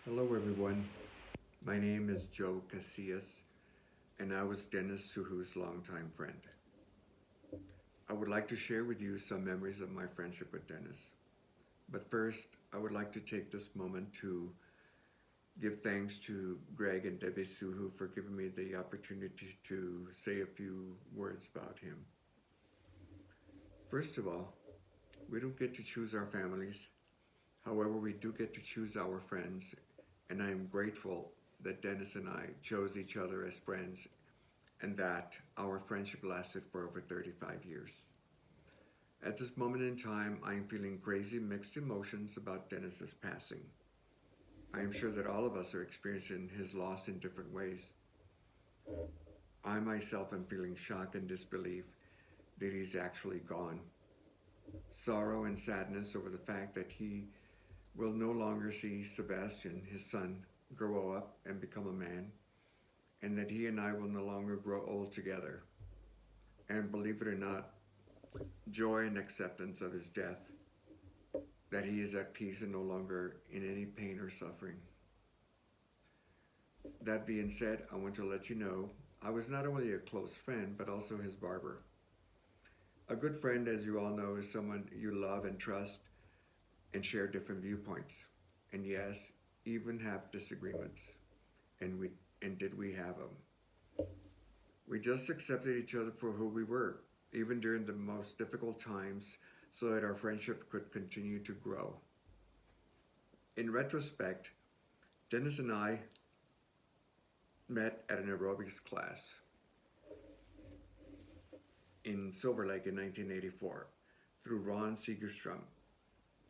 Hello, everyone. My name is Joe Casillas, and I was Dennis Soohoo's longtime friend. I would like to share with you some memories of my friendship with Dennis. But first, I would like to take this moment to give thanks to Greg and Debbie Soohoo for giving me the opportunity to say a few words about him. First of all, we don't get to choose our families. However, we do get to choose our friends, and I am grateful that Dennis and I chose each other as friends and that our friendship lasted for over 35 years. At this moment in time, I am feeling crazy mixed emotions about Dennis's passing. I am sure that all of us are experiencing his loss in different ways. I myself am feeling shock and disbelief that he's actually gone. Sorrow and sadness over the fact that he will no longer see Sebastian, his son, grow up and become a man, and that he and I will no longer grow old together. And believe it or not, joy and acceptance of his death, that he is at peace and no longer in any pain or suffering. That being said, I want to let you know I was not only a close friend, but also his barber. A good friend, as you all know, is someone you love and trust and share different viewpoints. And yes, even have disagreements. And did we have them? We just accepted each other for who we were, even during the most difficult times, so that our friendship could continue to grow. In retrospect, Dennis and I met at an aerobics class in Silver Lake in 1984 through Ron Segerstrom,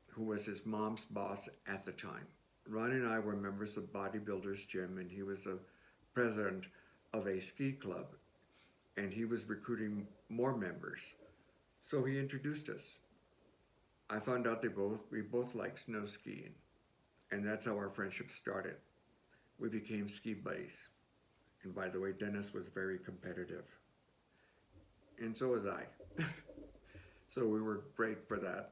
who was his mom's boss at the time. Ron and I were members of Bodybuilders Gym, and he was the president of a ski club, and he was recruiting more members. So he introduced us. I found out we both like snow skiing, and that's how our friendship started. We became ski buddies. And by the way, Dennis was very competitive, and so was I. So we were great for that.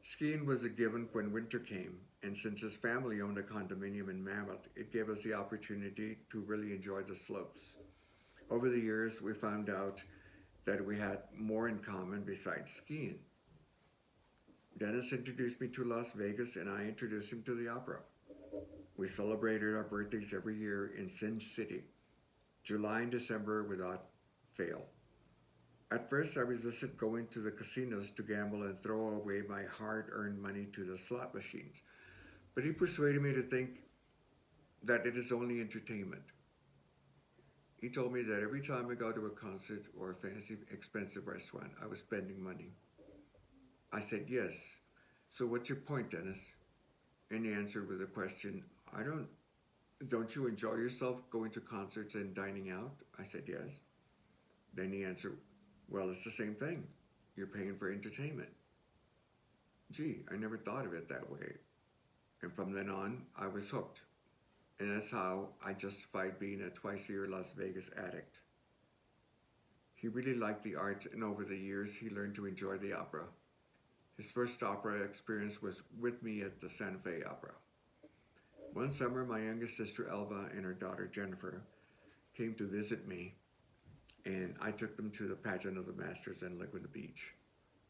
Skiing was a given when winter came, and since his family owned a condominium in Mammoth, it gave us the opportunity to really enjoy the slopes. Over the years, we found out that we had more in common besides skiing. Dennis introduced me to Las Vegas, and I introduced him to the opera. We celebrated our birthdays every year in Sin City, July and December without fail. At first, I resisted going to the casinos to gamble and throw away my hard-earned money to the slot machines, but he persuaded me to think that it is only entertainment. He told me that every time I go to a concert or a fancy, expensive restaurant, I was spending money. I said, yes. So what's your point, Dennis? And he answered with a question, don't you enjoy yourself going to concerts and dining out? I said, yes. Then he answered, well, it's the same thing. You're paying for entertainment. Gee, I never thought of it that way. And from then on, I was hooked. And that's how I justified being a twice-a-year Las Vegas addict. He really liked the arts, and over the years, he learned to enjoy the opera. His first opera experience was with me at the Santa Fe Opera. One summer, my youngest sister Elva and her daughter Jennifer came to visit me, and I took them to the pageant of the Masters in Laguna Beach.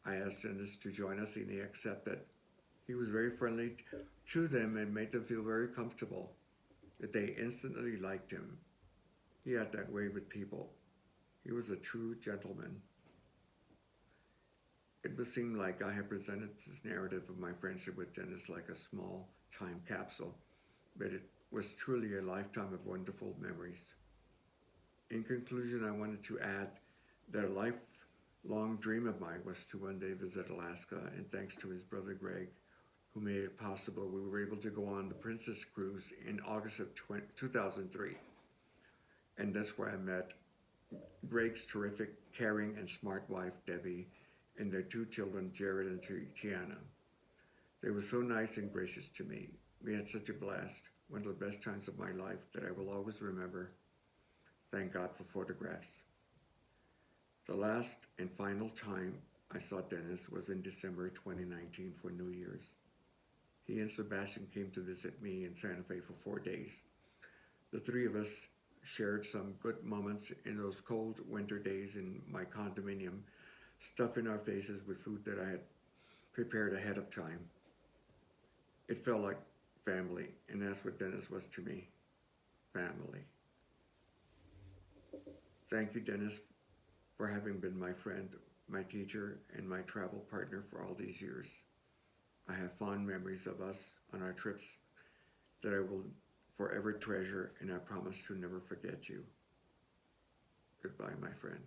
I asked Dennis to join us, and he accepted. He was very friendly to them and made them feel very comfortable, that they instantly liked him. He had that way with people. He was a true gentleman. It would seem like I have presented this narrative of my friendship with Dennis like a small time capsule, but it was truly a lifetime of wonderful memories. In conclusion, I wanted to add that a lifelong dream of mine was to one day visit Alaska, and thanks to his brother Greg, who made it possible, we were able to go on the Princess Cruise in August of 2003. And that's where I met Greg's terrific, caring, and smart wife, Debbie, and their two children, Jared and Tiana. They were so nice and gracious to me. We had such a blast, one of the best times of my life that I will always remember. Thank God for photographs. The last and final time I saw Dennis was in December 2019 for New Year's. he and Sebastian came to visit me in Santa Fe for 4 days. The three of us shared some good moments in those cold winter days in my condominium, stuffing our faces with food that I had prepared ahead of time. It felt like family, and that's what Dennis was to me, family. Thank you, Dennis, for having been my friend, my teacher, and my travel partner for all these years. I have fond memories of us on our trips that I will forever treasure, and I promise to never forget you. Goodbye, my friend.